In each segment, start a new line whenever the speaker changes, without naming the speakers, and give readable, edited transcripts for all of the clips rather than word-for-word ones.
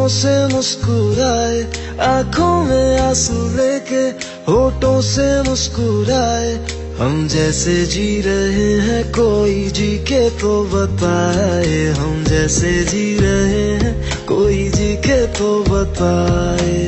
होठों से मुस्कुराए, आंखों में आंसू लेके होठों से मुस्कुराए। हम जैसे जी रहे हैं कोई जी के तो बताए, हम जैसे जी रहे हैं कोई जी के तो बताए।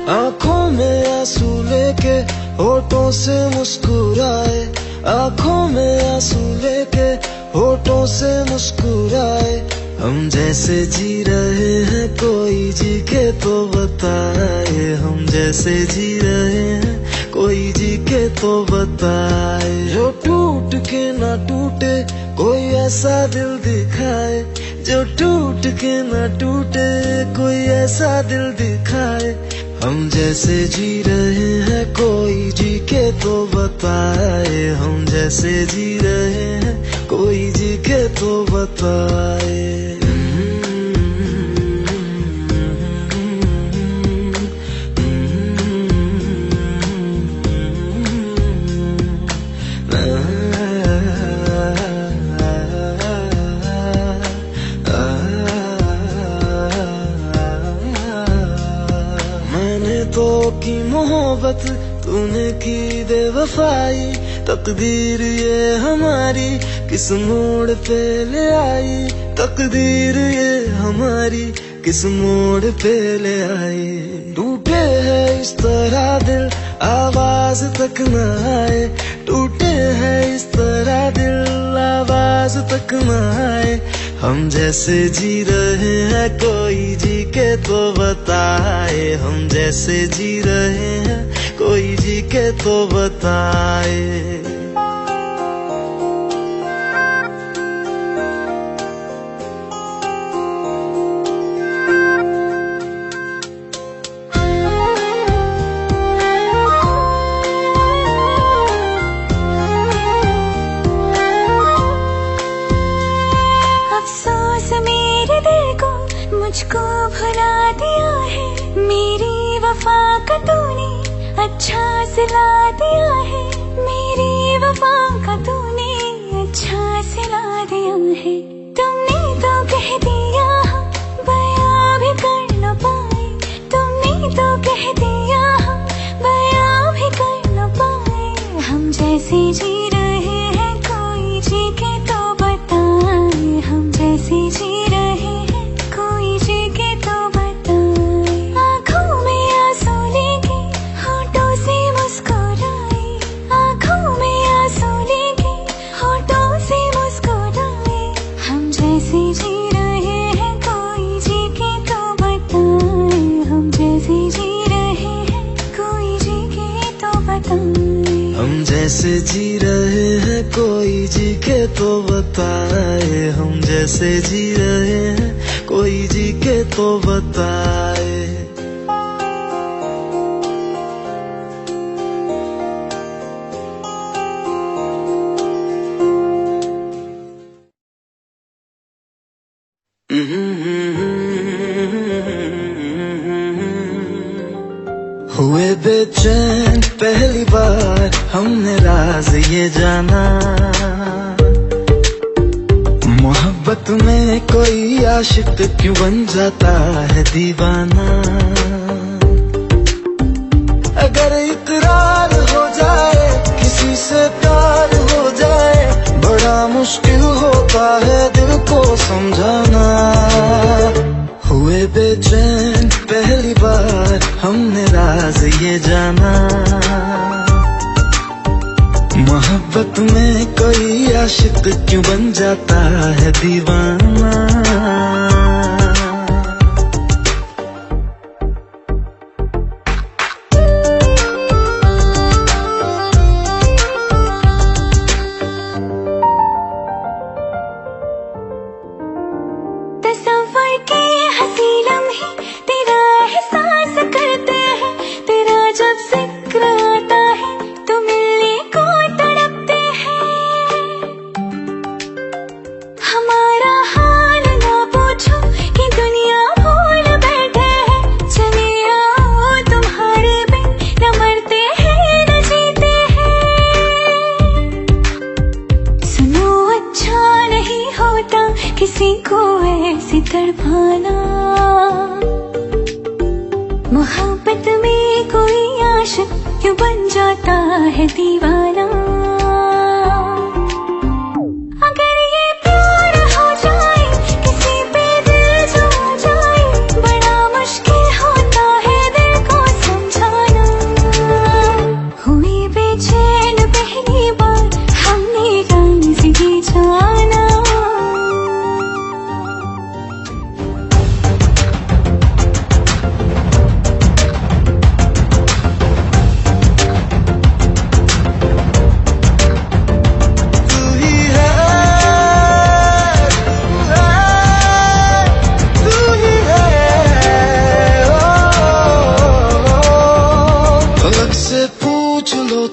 आंखों में आंसू लेके होठों से मुस्कुराए, आंखों में आंसू लेके होठों से मुस्कुराए। हम जैसे जी रहे हैं कोई जी के तो बताए, हम जैसे जी रहे हैं कोई जी के तो बताए। जो टूट के ना टूटे कोई ऐसा दिल दिखाए, जो टूट के ना टूटे कोई ऐसा दिल दिखाए। हम जैसे जी रहे हैं कोई जी के तो बताए, हम जैसे जी रहे हैं कोई जी के तो बताए। तो की मोहब्बत तूने की बेवफाई, तकदीर ये हमारी किस मोड़ पे ले आई, तकदीर ये हमारी किस मोड़ पे ले आई। टूटे है इस तरह दिल आवाज तक न आए, टूटे हैं इस तरह दिल आवाज तक न आए। हम जैसे जी रहे हैं कोई जी के तो बताए, हम जैसे जी रहे हैं कोई जी के तो बताए।
मुझको भुला दिया है, मेरी वफा का तूने अच्छा सिला दिया है, मेरी वफा का तूने अच्छा सिला दिया है। तुमने तो कह दिया बयां भी कर न पाए, तुमने तो कह दिया बयां भी कर न पाए। हम जैसे जी रहे हैं कोई जी के तो बताए, हम जैसे जी रहे हैं कोई जी के तो बताए। आँखों में आंसू लेके होठों से मुस्कुराए, आँखों में आंसू लेके होठों से मुस्कुराए। हम जैसे जी रहे हैं कोई जी के तो बताए, हम जैसे जी रहे हैं कोई जी के तो बताए।
हम जैसे जी रहे हैं कोई जी के तो बताए, हम जैसे जी रहे हैं कोई जी के तो बताए। हुए बेचैन पहली बार हमने राज ये जाना, मोहब्बत में कोई आशिक क्यों बन जाता है दीवाना। अगर इकरार हो जाए किसी से प्यार हो जाए, बड़ा मुश्किल होता है दिल को समझाना। हुए बेचैन पहली बार हमने राज ये जाना, मोहब्बत में कोई आशिक क्यों बन जाता है दीवाना।
तसव्वुर के हंसी लम्हे तेरा एहसास करते हैं, तेरा जब जिक्र आता है तो मिलने को तड़पते हैं। हमारा हाल ना पूछो कि दुनिया भूल बैठे हैं, चले आओ तुम्हारे बिन न मरते हैं न जीते हैं। ऐसे तड़पाना। मोहब्बत में कोई आशिक क्यों बन जाता है दीवाना। अगर ये प्यार हो जाए किसी पे दिल जो जाए, बड़ा मुश्किल होता है दिल को समझाना। हुई बेचैन पहली बार हमने जान से जी जाना।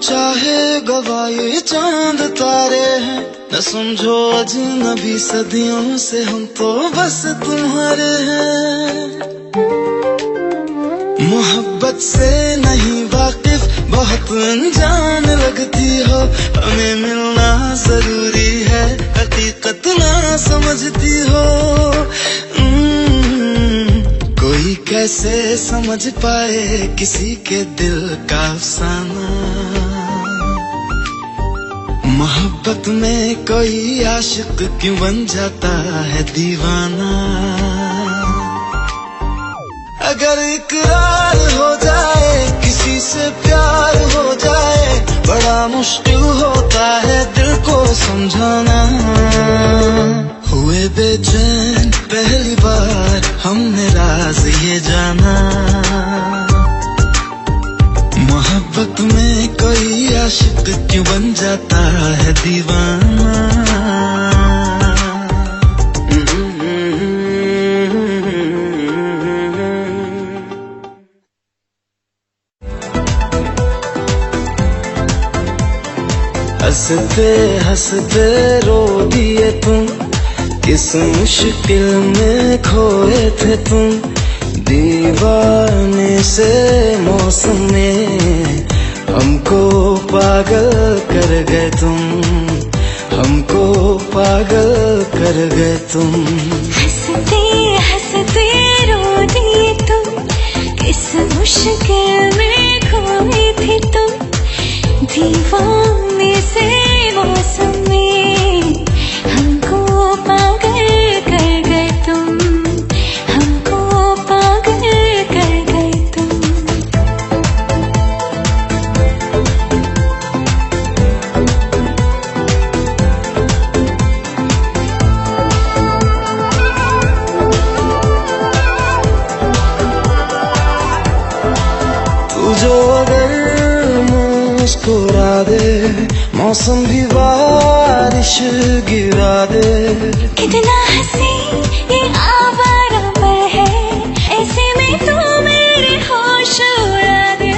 चाहे गवाए चांद तारे हैं, न समझो अजनबी सदियों से हम तो बस तुम्हारे हैं। मोहब्बत से नहीं वाकिफ बहुत अनजान लगती हो, हमें मिलना जरूरी है हकीकत ना समझती हो। कोई कैसे समझ पाए किसी के दिल का अफसाना। मोहब्बत में कोई आशिक क्यों बन जाता है दीवाना। अगर इकरार हो जाए किसी से प्यार हो जाए, बड़ा मुश्किल होता है दिल को समझाना। हुए बेचैन पहली बार हमने राज ये जाना। मोहब्बत में कोई आशिक क्यों बन जाता है दीवाना। हंसते हंसते रो दिए तुम, किस मुश्किल में खोए थे तुम। दीवाने से मौसम में हमको पागल कर गए तुम, हमको पागल कर गए तुम।
हंसते हंसते रो दिए तुम, किस मुश्किल में खोए थे तुम। दीवाने से मौसम में हमको पागल कर गए तुम, हमको पागल कर गए तुम।
तू जो अगर मुस्कुरा दे, मौसम भी बारिश गिरा दे।
कितना हंसी ये आवारा पल है, ऐसे में तू मेरे होश उड़ा दे।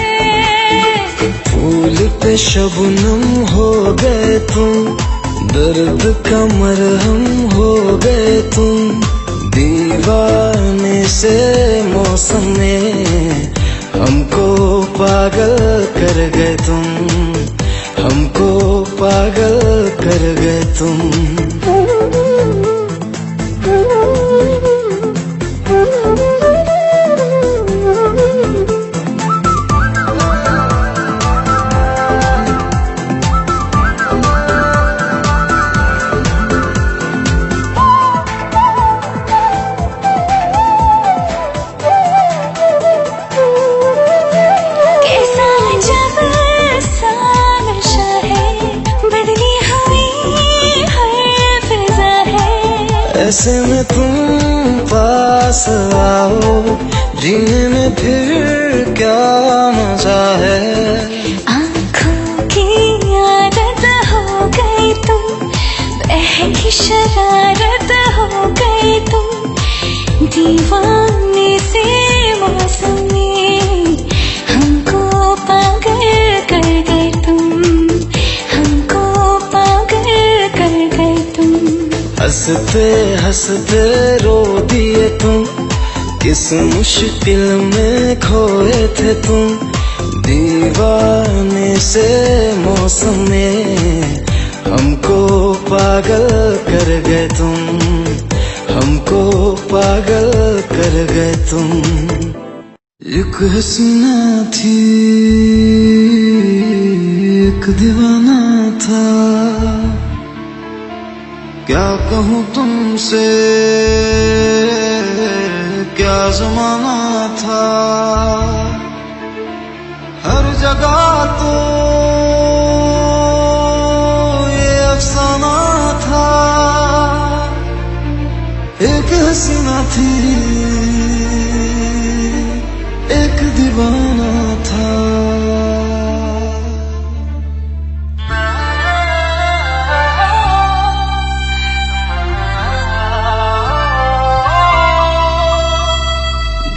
फूल पे शबनम हो गए तुम, दर्द का मरहम हो गए तुम। दीवाने से मौसम में हमको पागल कर गए तुम, हमको पागल कर गए तुम। ऐसे में तुम पास आओ, जीने में फिर क्या मजा है।
आँखों की आदत हो गई तुम, बहकी शरारत हो गई तुम। दीवाने से मौसम में हमको पागल कर गए तुम, हमको पागल कर गए तुम।
हंसते हंसते रो दिए तुम, किस मुश्किल में खोए थे तुम। दीवाने से मौसम में हमको पागल कर गए तुम, हमको पागल कर गए तुम। एक हसीना थी एक दीवाना था, क्या कहूँ तुमसे क्या जमाना था। हर जगह तो ये अफसाना था, एक हसीना थी एक दीवाना था।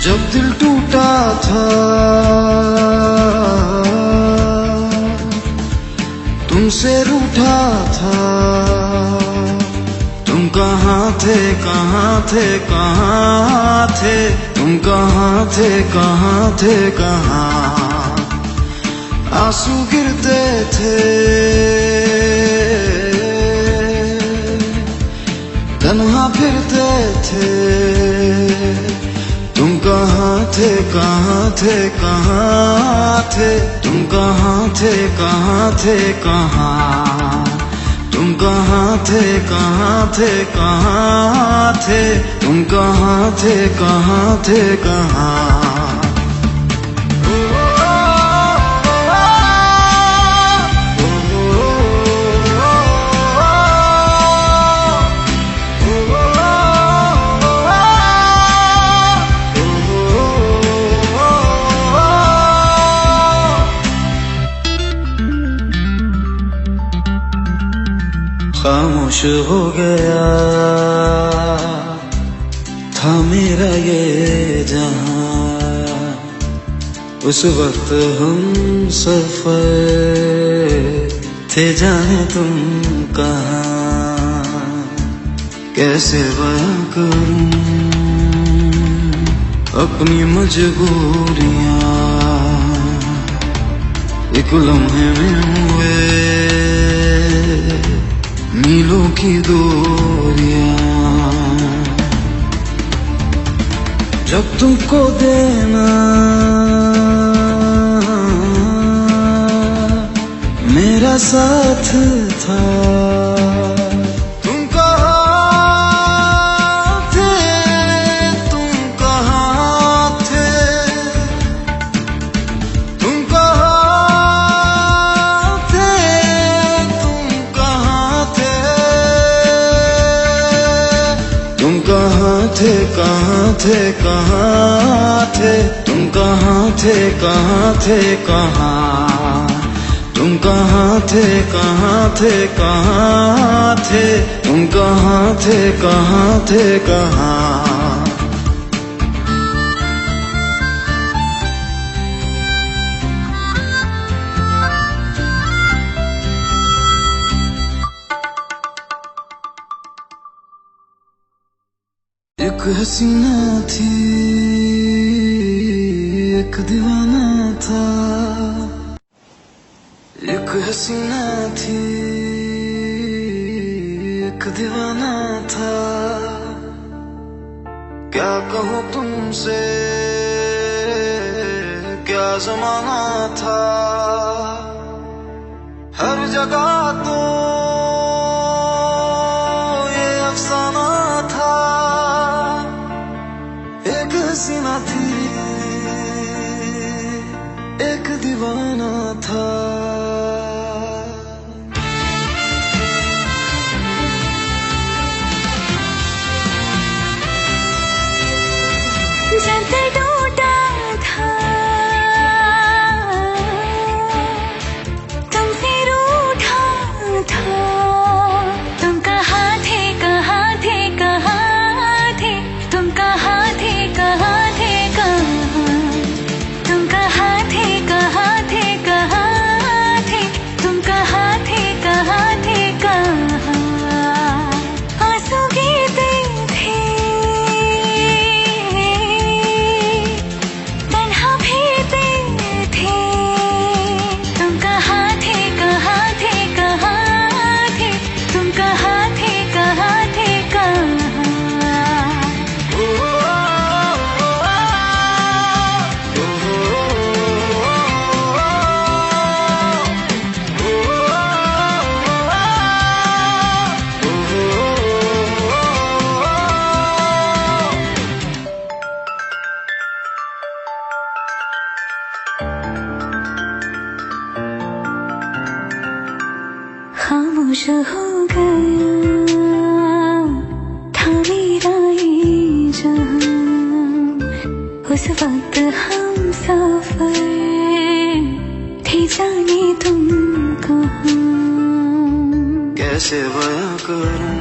जब दिल टूटा था तुमसे रूठा था, तुम कहाँ थे कहाँ थे कहाँ थे, तुम कहाँ थे कहाँ थे कहाँ। आंसू गिरते थे तन्हा फिरते थे, तुम कहाँ थे कहाँ थे कहाँ थे, तुम कहाँ थे कहाँ थे कहाँ। तुम कहाँ थे कहाँ थे कहाँ थे, तुम कहाँ थे कहाँ थे कहाँ। खामोश हो गया था मेरा ये जहां, उस वक्त हम सफर थे जाने तुम कहाँ। कैसे बयां करूं अपनी मजबूरियां, एक लम्हे में हुए मीलों की दूरियां। जब तुमको देना मेरा साथ था, तुम कहाँ थे तुम कहाँ थे, तुम कहाँ थे तुम कहाँ थे, तुम कहाँ थे कहाँ थे कहाँ थे, तुम कहाँ थे कहाँ थे कहाँ। तुम कहाँ थे कहाँ थे कहाँ थे, तुम कहाँ थे कहाँ थे कहाँ। एक हसीना थी एक दीवाना था, एक हसीना थी एक दीवाना था। क्या कहूँ तुमसे क्या जमाना था। हर जगह तो ये अफसाना था, एक हसीना थी एक दीवाना था।
जब दिल टूटा था तुमसे रूठा था, तुम कहाँ थे कहाँ थे कहाँ थे, तुम कहाँ थे कहाँ थे खामोश हो गया था मेरा ये जहां। उस वक्त हम सफर थे, जाने तुम कहाँ।
कैसे बयां करूं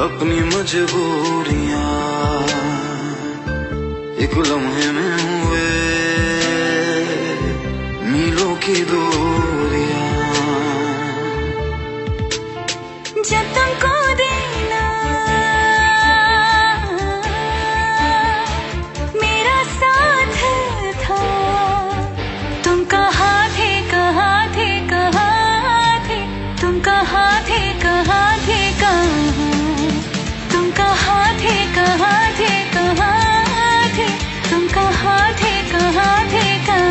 अपनी मजबूरियां, एक लम्हे में हुए मीलों की दूरियां।
जब तुमको देना मेरा साथ था, तुम कहाँ थे, कहाँ थे, कहाँ थे, तुम कहाँ थे, कहाँ थे, कहाँ, तुम कहाँ थे, कहाँ थे, कहाँ थे, तुम कहाँ थे, कहाँ थे, कहाँ।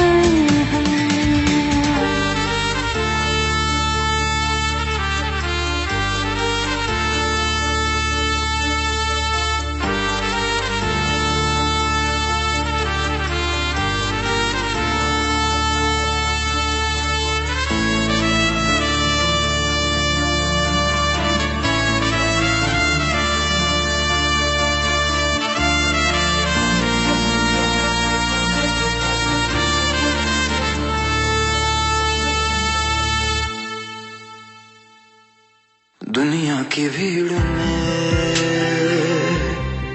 दुनिया की भीड़ में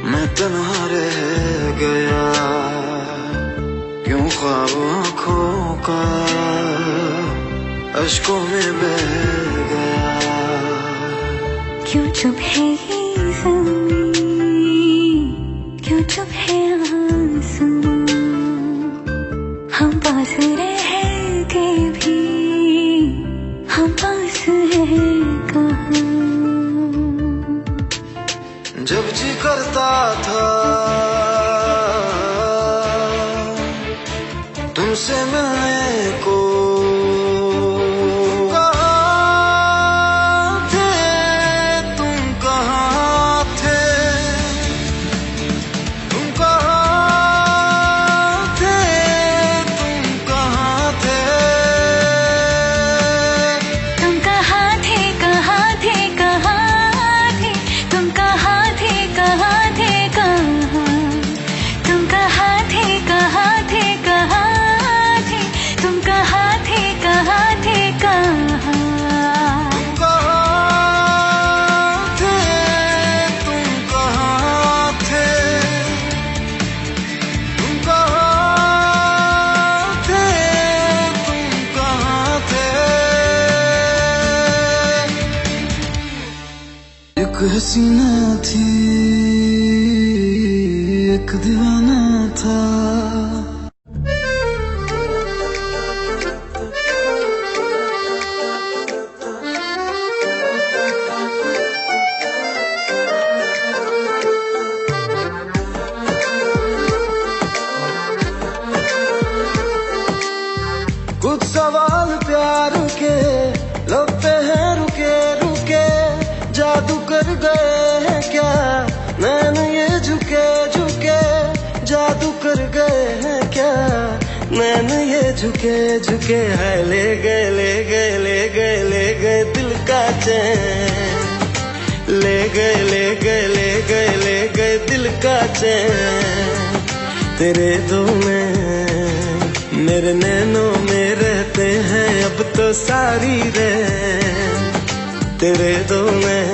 मैं तन्हा रह गया, क्यों ख्वाब आँखों का अश्कों में बह गया।
क्यों चुप है ये ज़मीं, क्यों चुप है आसमां, हम पास रह के भी हम पास हैं कहाँ।
जब जी करता था तुमसे मिलने को, कहाँ थे तुम, कहाँ थे, तुम कहाँ थे, तुम कहाँ थे,
तुम कहाँ थे, कहाँ थे, कहाँ थे, तुम कहाँ थे, कहाँ थे, कहाँ, तुम कहाँ थे, कहाँ थे, कहाँ थे, तुम कहाँ थे, कहाँ थे, कहाँ।
तुम कहाँ थे, तुम कहाँ थे, तुम कहाँ थे, तुम कहाँ थे। एक हसीना थी, एक दीवाना था। कुछ सवाल प्यार के लब पे हैं रुके रुके, जादू कर गए हैं क्या नैन ये झुके झुके, जादू कर गए हैं क्या नैन ये झुके झुके। है ले गए ले गए ले गए ले गए दिल का चैन, ले गए ले गए ले गए ले गए दिल का चैन। तेरे दो में मेरे नैनों में रहते हैं अब तो सारी रैन, तेरे दो में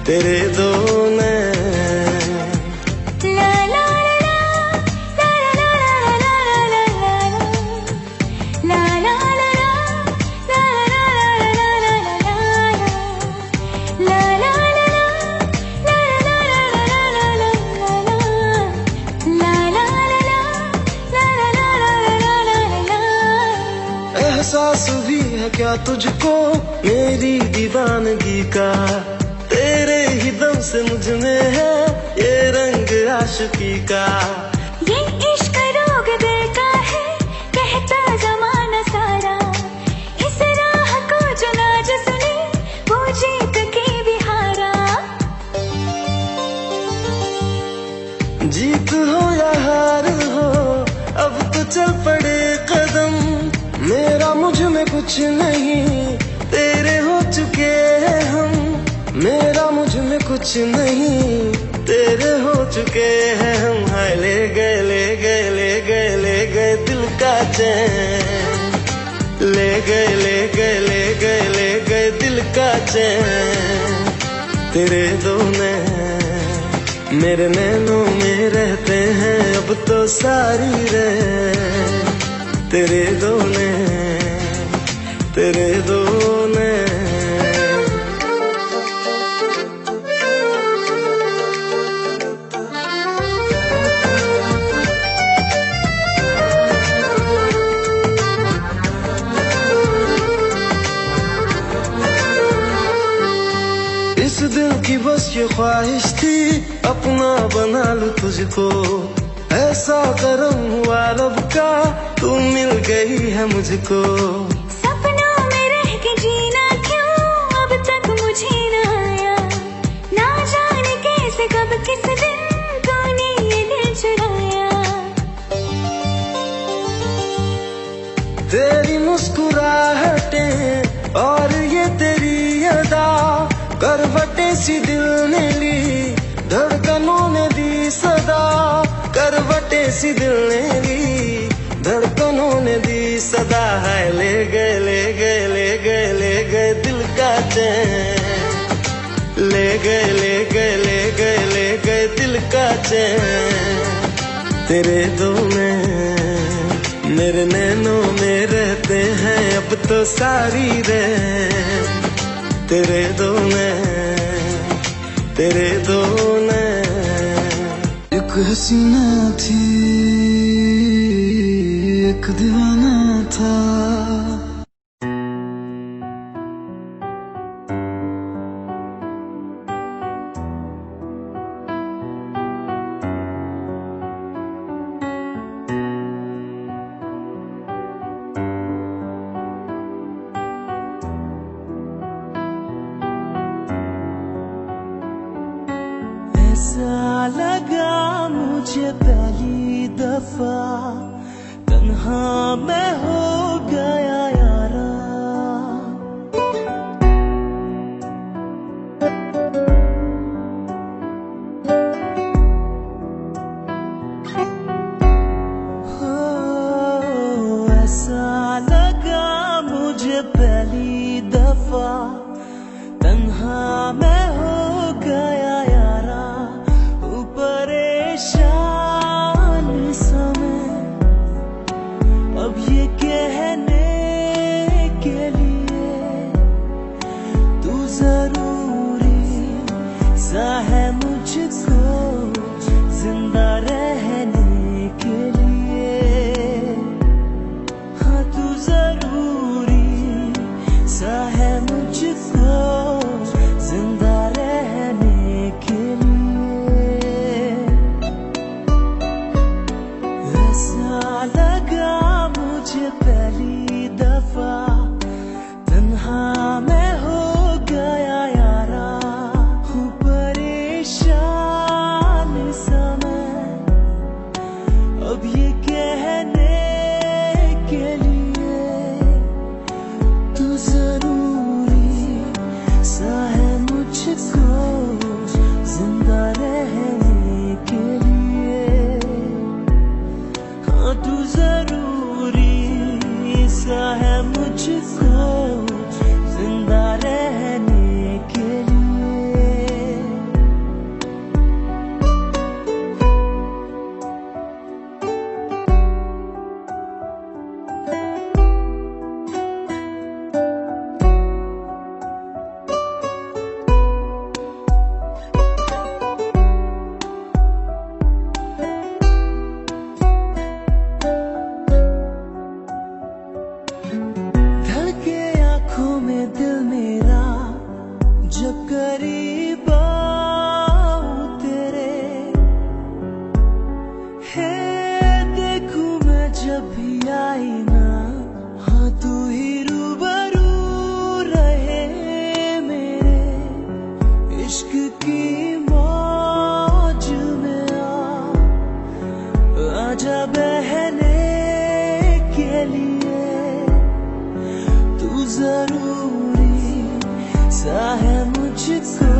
तेरे दो नैन।
ला ला ला ला ला ला ला ला ला ला
एहसास भी है क्या तुझको मेरी दीवानगी का, तेरे ही दम से मुझ में है ये रंग आशिकी का।
ये इश्क रोग दिल का है कहता जमाना सारा, इस राह को जो ना जो सुने वो जीत के भी हारा।
जीत हो या हार हो अब तो चल पड़े कदम, मेरा मुझ में कुछ नहीं, तेरे हो चुके हैं हम। मेरा मुझ में कुछ नहीं, तेरे हो चुके हैं हम। हाय ले गए ले गए ले गए ले गए दिल का चैन, ले गए ले गए ले गए ले गए दिल का चैन। तेरे दो नैन मेरे नैनों में रहते हैं अब तो सारी रात। तेरे दो नैन, तेरे दो नैन। इस दिल की बस ये ख्वाहिश थी, अपना बना लूं तुझको। ऐसा करम हुआ लब का, तू मिल गई है मुझको।
सपनों में रह के जीना क्यों अब तक मुझे न आया। ना जाने कैसे कब किस दिन तूने ये दिल चुराया।
तेरी मुस्कुराहटें और ये तेरी अदा, करवटें सी दिल ने ली, धड़कनों ने दी सदा। करवटें सी दिल ने ली, धड़कनों ने दी सदा। है ले गए ले गए ले गए ले गए दिल का चैन, ले गए ले गए ले गए ले गए दिल का चैन। तेरे दो नैन मेरे नैनों में रहते हैं अब तो सारी रात। तेरे दो नैन, तेरे दो नैन। एक हसीना थी, एक दीवाना था।
ऐसा लगा मुझे पहली दफा, तन्हा मैं हो गया यारा। हो ऐसा लगा मुझे पहली दफा, तन्हा मैं हो गया यारा। परेशान समय अब ये कहने जरूरी सा है मुझको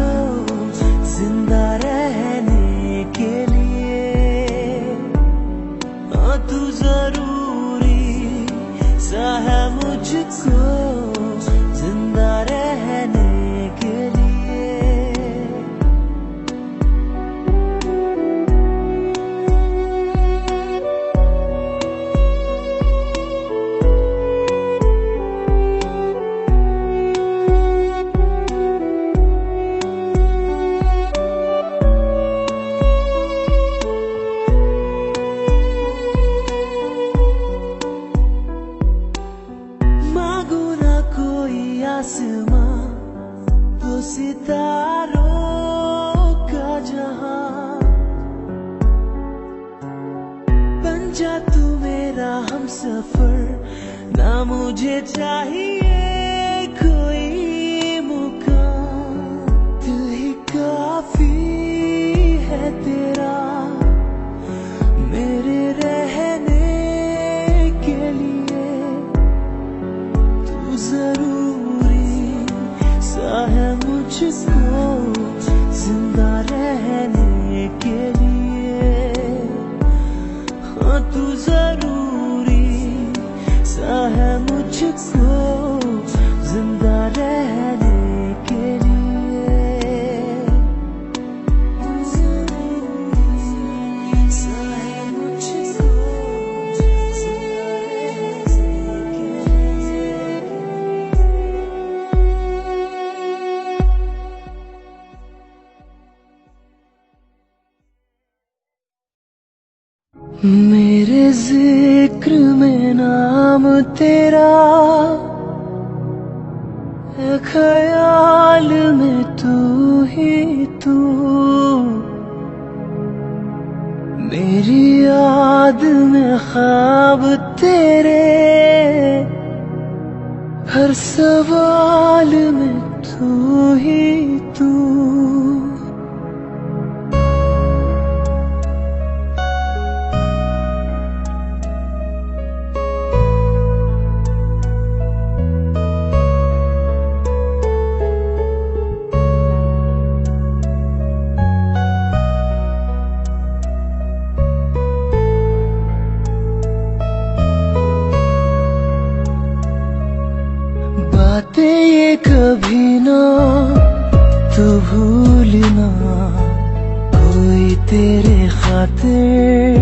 जिंदा रहने के लिए। हाँ तू जरूरी सा है मुझको जिंदा रहने के लिए। मांगो ना कोई आसमां तो सितारों का जहां, बन जा तू मेरा हमसफर, ना मुझे चाहिए कोई मुकाम। दिल ही काफी है तेरा मेरे रहने के लिए। तू जरूरी सा है मुझको जिंदा रहने के लिए। हाँ तू जरूरी सा है मुझको जिंदा रहने के लिए। तू जरूरी सा है मुझको जिंदा रहने के लिए। मेरे जिक्र में नाम तेरा है, ख्याल में तू ही तू। मेरी याद में ख्वाब तेरे, हर सवाल में तू ही तू। बातें ये कभी ना तू भूलना, कोई तेरे खातिर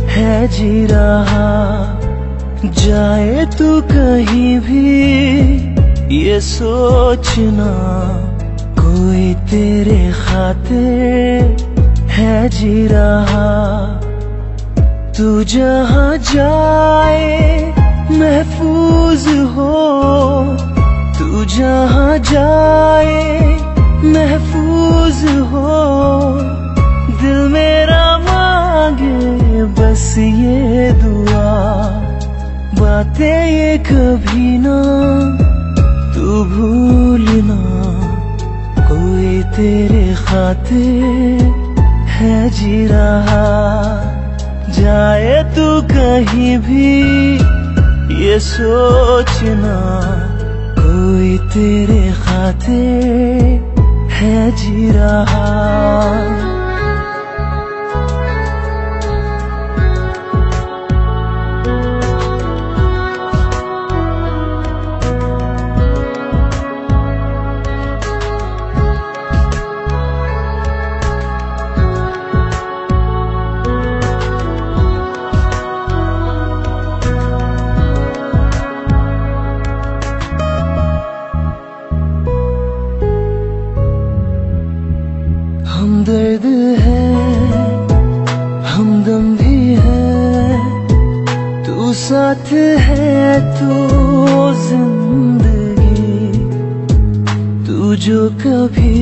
है जी रहा। जाए तू कहीं भी ये सोचना, कोई तेरे खातिर है जी रहा। तू जहाँ जाए महफूज हो, तू जहाँ जाए महफूज हो। दिल मेरा मांगे बस ये दुआ, बातें ये कभी ना तू भूलना, कोई तेरे खातिर है जी रहा। जाए तू कहीं भी ये सोचना, कोई तेरे खातिर है जी रहा। हमदर्द है हमदम भी है, तू साथ है तो जिंदगी। तू जो कभी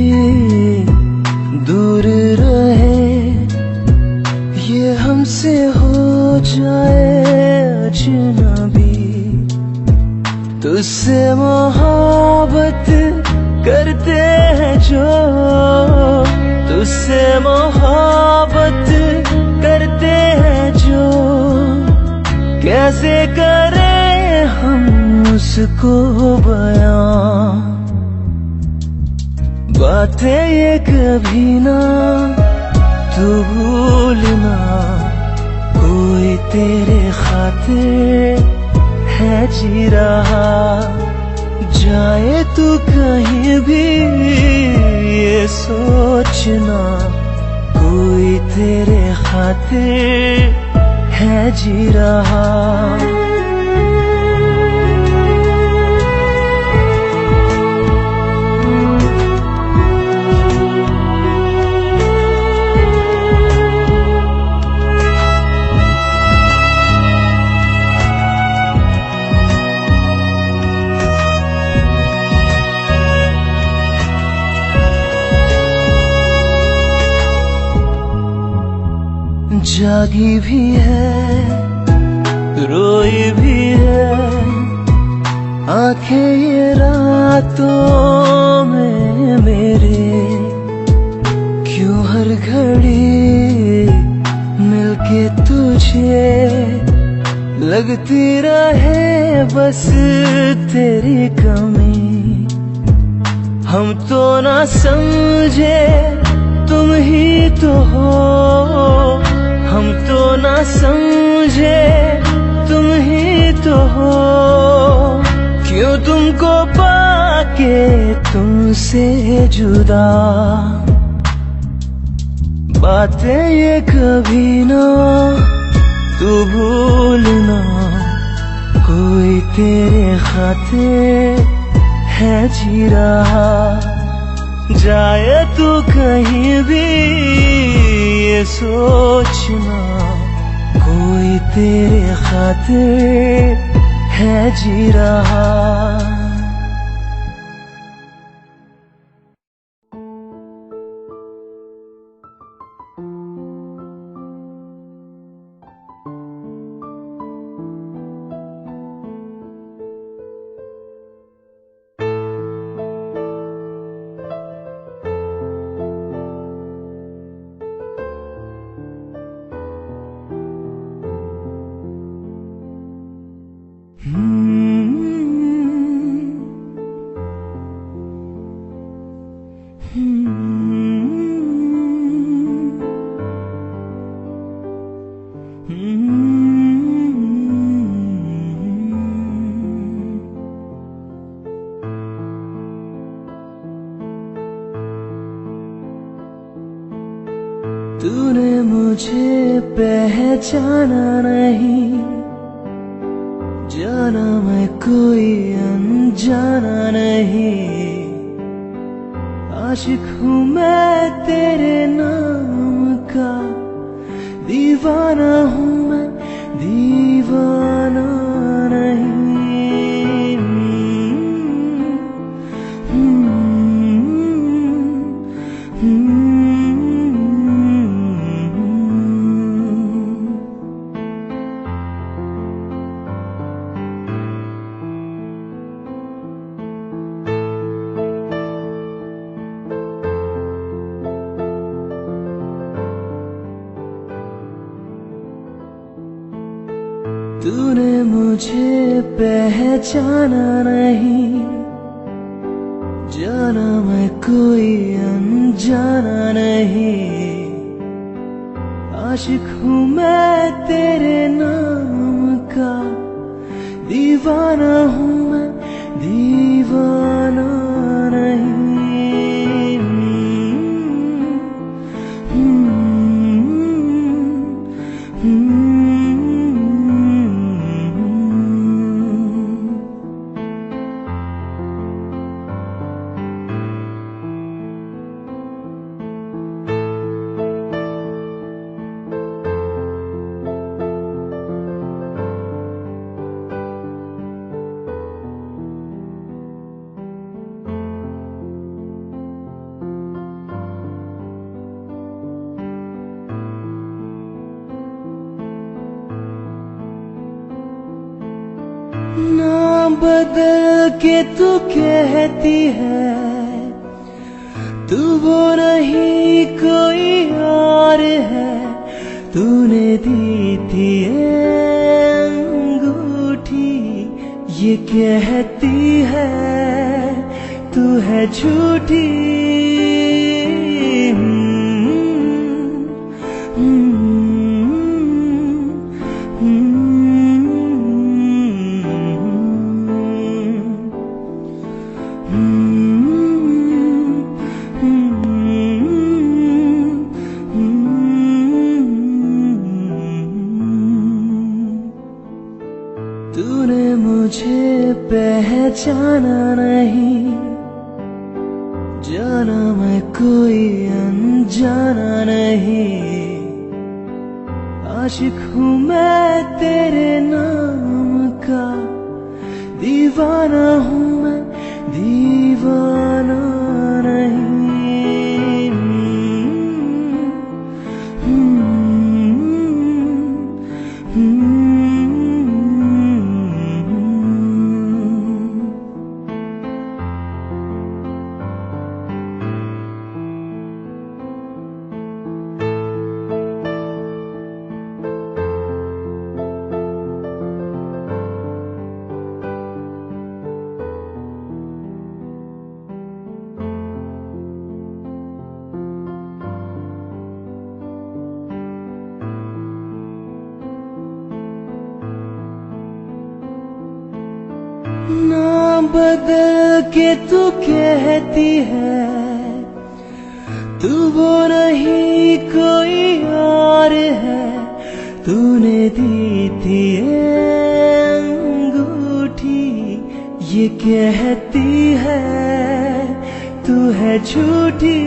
दूर रहे, ये हमसे हो जाए अजनबी। तुझसे मोहब्बत करते हैं जो, तुझसे मोहब्बत करते हैं जो, कैसे करें हम उस किसको बयां, बातें ये कभी ना तू भूलना, कोई तेरे खातिर है जी रहा। जाए तू कहीं भी ये सोचना, कोई तेरे खातिर है जी रहा। जागी भी है, रोई भी है, आंखें ये रातों में मेरे, क्यों हर घड़ी मिलके तुझे लगती रहे बस तेरी कमी। हम तो ना समझे तुम ही तो हो, हम तो ना समझे तुम ही तो हो, क्यों तुमको पाके तुमसे जुदा। बातें ये कभी ना तू भूलना, कोई तेरे खातिर है जी रहा। जाए तू कहीं भी ये सोचना, कोई तेरे खातिर है जी रहा। तूने मुझे पहचाना नहीं, जाना मैं कोई अनजाना नहीं। आशिक हूँ मैं तेरे नाम का, दीवाना हूँ मैं दीवाना नहीं। तूने मुझे पहचाना नहीं, जाना मैं कोई अनजाना नहीं। आशिक हूँ मैं तेरे नाम का, दीवाना हूँ मैं दीवाना नहीं। नाम बदल के तू कहती है, तू वो नहीं कोई और है। तूने दी थी अंगूठी ये कहती है तू है झूठी। तूने मुझे पहचाना नहीं, जाना मैं कोई अनजाना नहीं। आशिक हूँ मैं तेरे नाम का, दीवाना हूँ मैं दीवाना नहीं। नाम बदल के तू कहती है, तू वो नहीं कोई और है। तूने दी थी अंगूठी, ये कहती है तू है झूठी।